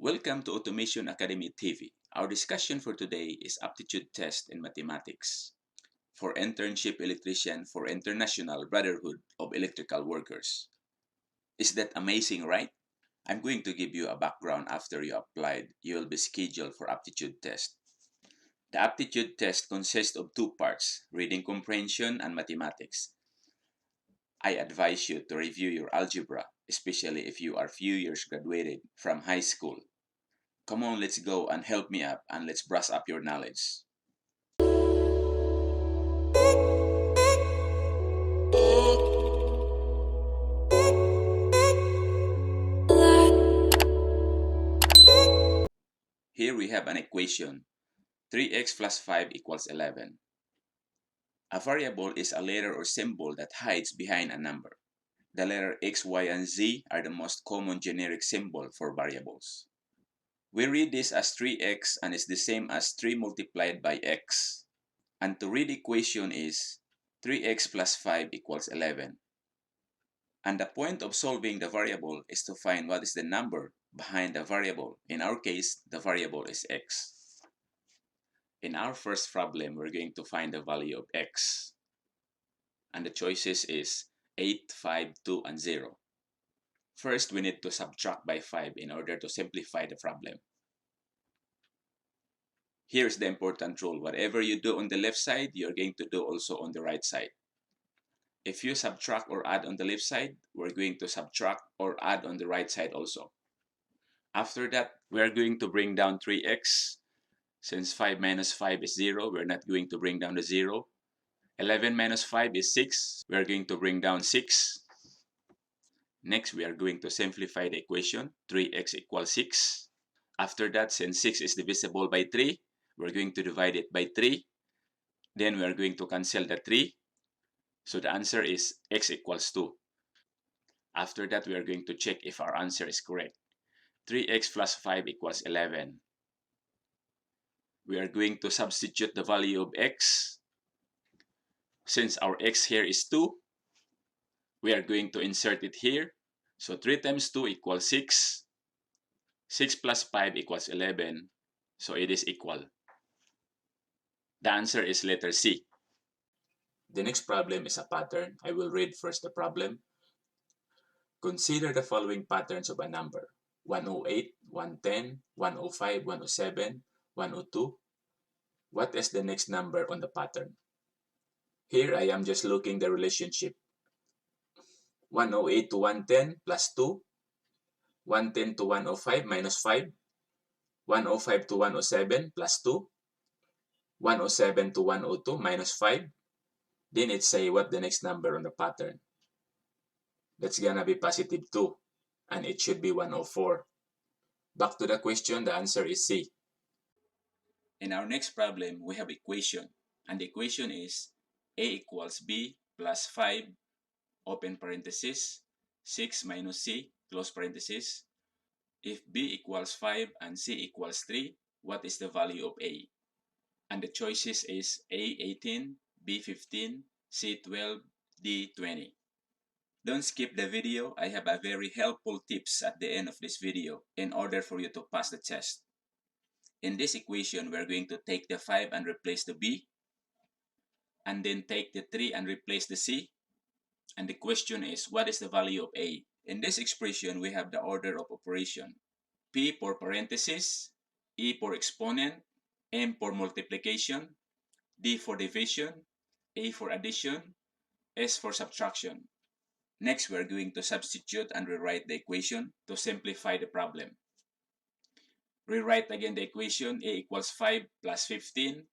Welcome to Automation Academy TV. Our discussion for today is Aptitude Test in Mathematics for Internship Electrician for International Brotherhood of Electrical Workers. Is that amazing, right? I'm going to give you a background after you applied. You will be scheduled for Aptitude Test. The Aptitude Test consists of two parts, reading comprehension and mathematics. I advise you to review your algebra, especially if you are few years graduated from high school. Come on, let's go and help me up and let's brush up your knowledge. Here we have an equation. 3x plus 5 equals 11. A variable is a letter or symbol that hides behind a number. The letter x, y, and z are the most common generic symbol for variables. We read this as 3x and is the same as 3 multiplied by x. And to read the equation is 3x plus 5 equals 11. And the point of solving the variable is to find what is the number behind the variable. In our case, the variable is x. In our first problem, we're going to find the value of x. And the choices is 8, 5, 2, and 0. First, we need to subtract by 5 in order to simplify the problem. Here's the important rule. Whatever you do on the left side, you're going to do also on the right side. If you subtract or add on the left side, we're going to subtract or add on the right side also. After that, we're going to bring down 3x. Since 5 minus 5 is 0, we're not going to bring down the 0. 11 minus 5 is 6. We're going to bring down 6. Next, we are going to simplify the equation. 3x equals 6. After that, since 6 is divisible by 3, we're going to divide it by 3. Then we are going to cancel the 3. So the answer is x equals 2. After that, we are going to check if our answer is correct. 3x plus 5 equals 11. We are going to substitute the value of x. Since our x here is 2, we are going to insert it here. So 3 times 2 equals 6. 6 plus 5 equals 11. So it is equal. The answer is letter C. The next problem is a pattern. I will read first the problem. Consider the following patterns of a number. 108, 110, 105, 107, 102. What is the next number on the pattern? Here I am just looking the relationship. 108 to 110 plus 2. 110 to 105 minus 5. 105 to 107 plus 2. 107 to 102 minus 5. Then it say what the next number on the pattern. That's gonna be positive 2. And it should be 104. Back to the question, the answer is C. In our next problem, we have equation. And the equation is A equals B plus 5, open parenthesis, 6 minus C, close parenthesis. If B equals 5 and C equals 3, what is the value of A? And the choices is A 18, B 15, C 12, D 20. Don't skip the video. I have a very helpful tips at the end of this video in order for you to pass the test. In this equation, we're going to take the 5 and replace the B, and then take the 3 and replace the C. And the question is, what is the value of A? In this expression, we have the order of operation. P for parenthesis, E for exponent, M for multiplication, D for division, A for addition, S for subtraction. Next, we're going to substitute and rewrite the equation to simplify the problem. Rewrite again the equation. A equals 5 plus 15.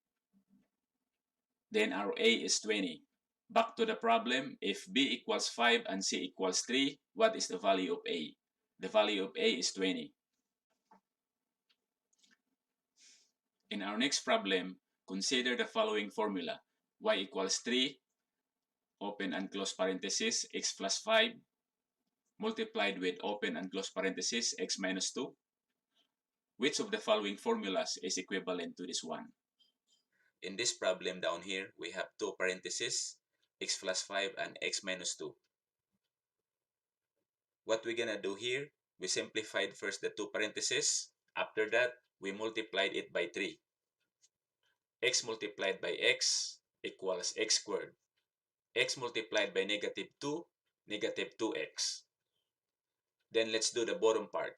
Then our A is 20. Back to the problem. If B equals 5 and C equals 3, what is the value of A? The value of A is 20. In our next problem, consider the following formula. Y equals 3, open and close parenthesis, x plus 5, multiplied with open and close parenthesis, x minus 2. Which of the following formulas is equivalent to this one? In this problem down here, we have two parentheses, x plus 5 and x minus 2. What we're gonna do here, we simplified first the two parentheses After that, we multiplied it by 3. X multiplied by x equals x squared. X multiplied by negative 2, negative 2x. Then let's do the bottom part.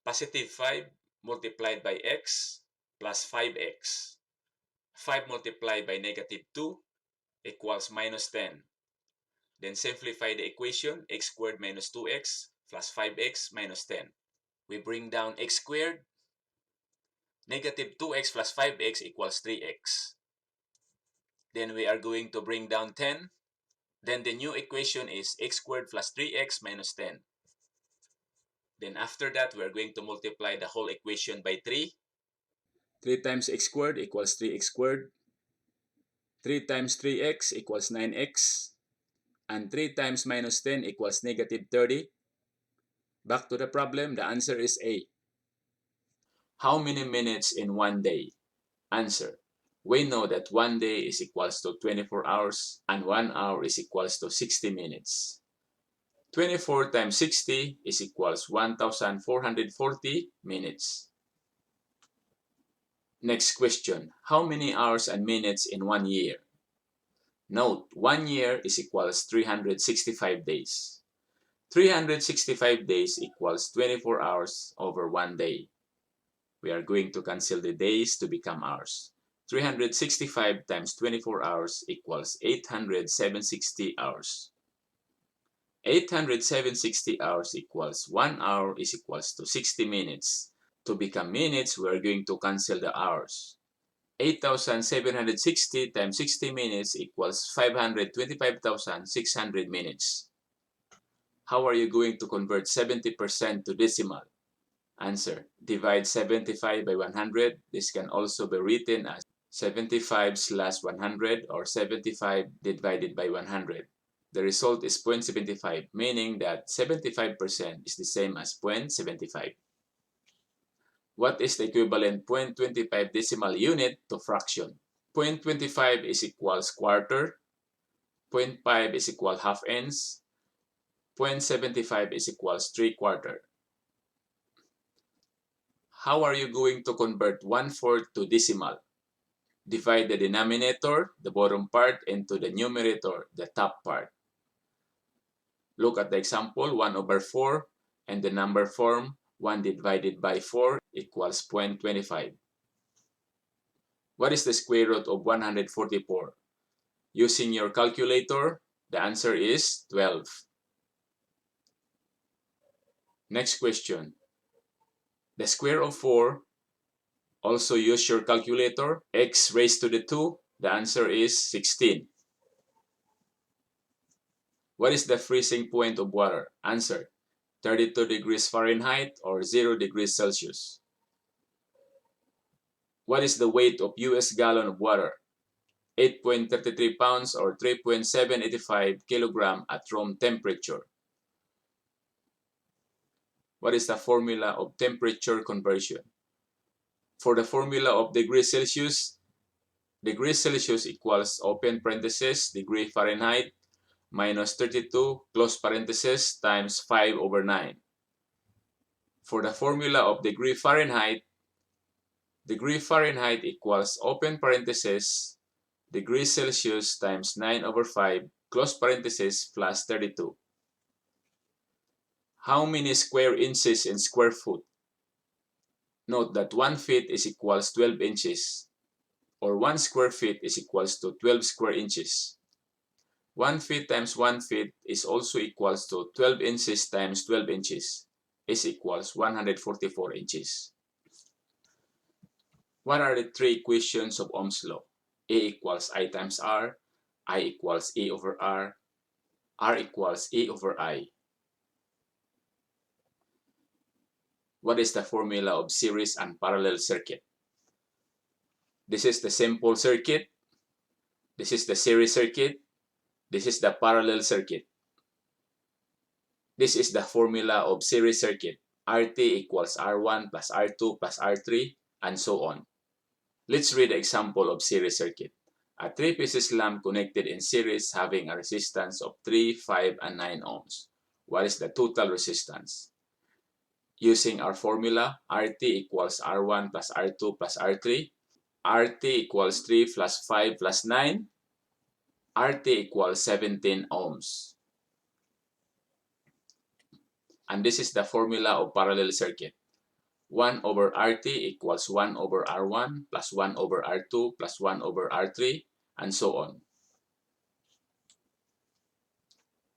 Positive 5 multiplied by x plus 5x. 5 multiplied by negative 2 equals minus 10. Then simplify the equation, x squared minus 2x plus 5x minus 10. We bring down x squared. Negative 2x plus 5x equals 3x. Then we are going to bring down 10. Then the new equation is x squared plus 3x minus 10. Then after that, we are going to multiply the whole equation by 3. 3 times x squared equals 3x squared. 3 times 3x equals 9x. And 3 times minus 10 equals negative 30. Back to the problem, the answer is A. How many minutes in one day? Answer. We know that 1 day is equals to 24 hours and 1 hour is equals to 60 minutes. 24 times 60 is equals 1,440 minutes. Next question. How many hours and minutes in 1 year? Note, 1 year is equals 365 days. 365 days equals 24 hours over 1 day. We are going to cancel the days to become hours. 365 times 24 hours equals 860 hours. 860 hours equals 1 hour is equals to 60 minutes. To become minutes, we are going to cancel the hours. 8,760 times 60 minutes equals 525,600 minutes. How are you going to convert 70% to decimal? Answer. Divide 75 by 100. This can also be written as 75 slash 100 or 75 divided by 100. The result is 0.75, meaning that 75% is the same as 0.75. What is the equivalent 0.25 decimal unit to fraction? 0.25 is equals quarter, 0.5 is equal half ends, 0.75 is equals 3/4. How are you going to convert 1/4 to decimal? Divide the denominator, the bottom part, into the numerator, the top part. Look at the example, 1/4, and the number form 1 divided by 4 equals 0.25. What is the square root of 144? Using your calculator, the answer is 12. Next question. The square of 4, also use your calculator. X raised to the 2, the answer is 16. What is the freezing point of water? Answer. 32 degrees Fahrenheit or 0 degrees Celsius. What is the weight of US gallon of water? 8.33 pounds or 3.785 kilogram at room temperature. What is the formula of temperature conversion? For the formula of degrees Celsius equals open parenthesis degree Fahrenheit minus 32 close parenthesis times 5/9. For the formula of degree Fahrenheit equals open parenthesis degree Celsius times 9/5 close parenthesis plus 32. How many square inches in square foot? Note that 1 feet is equals 12 inches or 1 square feet is equals to 12 square inches. 1 feet times 1 feet is also equals to 12 inches times 12 inches is equals 144 inches. What are the 3 equations of Ohm's law? A equals I times R, I equals A over R equals A over I. What is the formula of series and parallel circuit? This is the simple circuit. This is the series circuit. This is the parallel circuit. This is the formula of series circuit. RT equals R1 plus R2 plus R3 and so on. Let's read the example of series circuit. A 3-pieces lamp connected in series having a resistance of 3, 5, and 9 ohms. What is the total resistance? using our formula, RT equals R1 plus R2 plus R3. RT equals 3 plus 5 plus 9. RT equals 17 ohms. And this is the formula of parallel circuit. 1 over RT equals 1 over R1 plus 1 over R2 plus 1 over R3 and so on.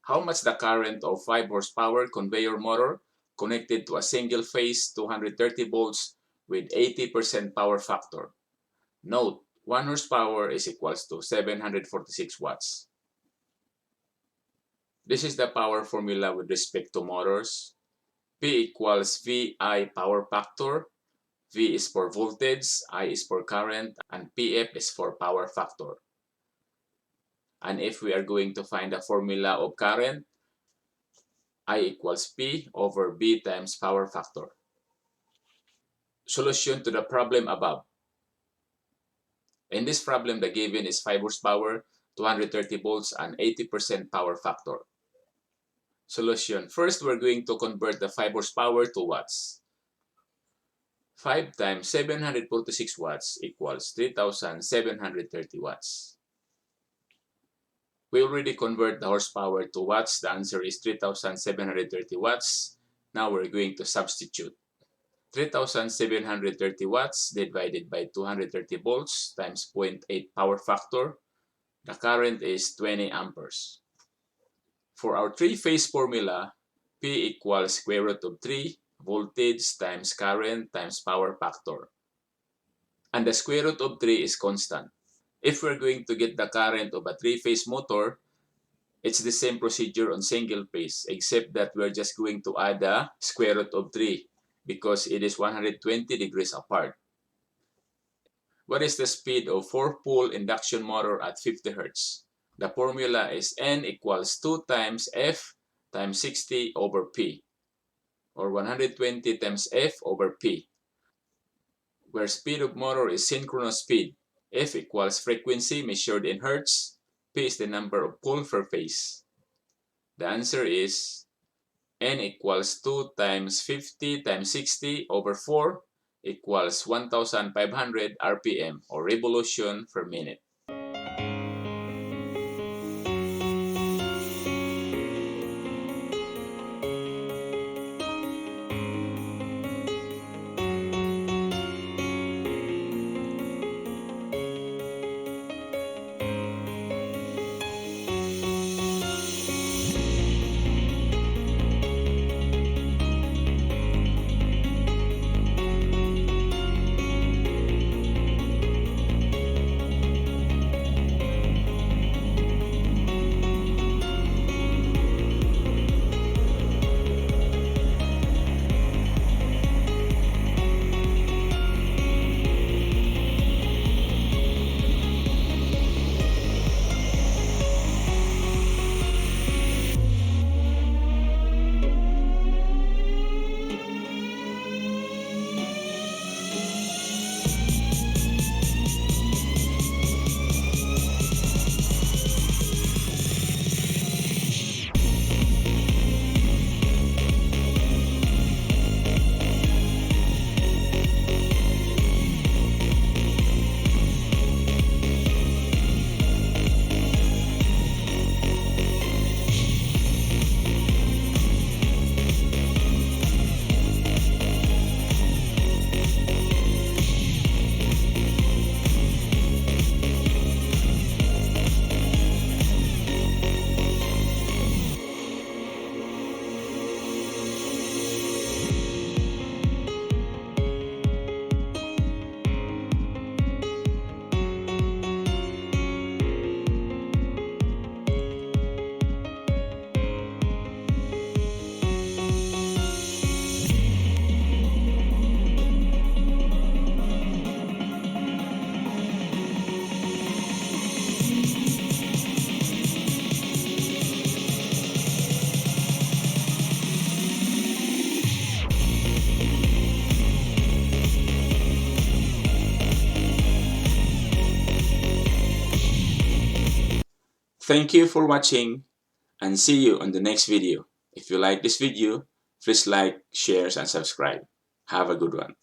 How much the current of 5 horsepower conveyor motor connected to a single phase 230 volts with 80% power factor. Note, 1 horsepower is equals to 746 watts. This is the power formula with respect to motors. P equals VI power factor. V is for voltage, I is for current, and PF is for power factor. And if we are going to find the formula of current, I equals P over B times power factor. Solution to the problem above. In this problem, the given is 5 horsepower, 230 volts, and 80% power factor. Solution. First, we're going to convert the 5 horsepower to watts. 5 times 746 watts equals 3,730 watts. We already convert the horsepower to watts. The answer is 3,730 watts. Now we're going to substitute. 3,730 watts divided by 230 volts times 0.8 power factor. The current is 20 amperes. For our three-phase formula, P equals square root of 3 voltage times current times power factor. And the square root of 3 is constant. If we're going to get the current of a three-phase motor, it's the same procedure on single phase, except that we're just going to add the square root of 3 because it is 120 degrees apart. What is the speed of 4-pole induction motor at 50 Hz? The formula is N equals 2 times F times 60 over P, or 120 times F over P, where speed of motor is synchronous speed. F equals frequency measured in Hertz. P is the number of pole per phase. The answer is N equals 2 times 50 times 60 over 4 equals 1,500 RPM, or revolution per minute. Thank you for watching and see you on the next video. If you like this video, Please like, share, and subscribe. Have a good one.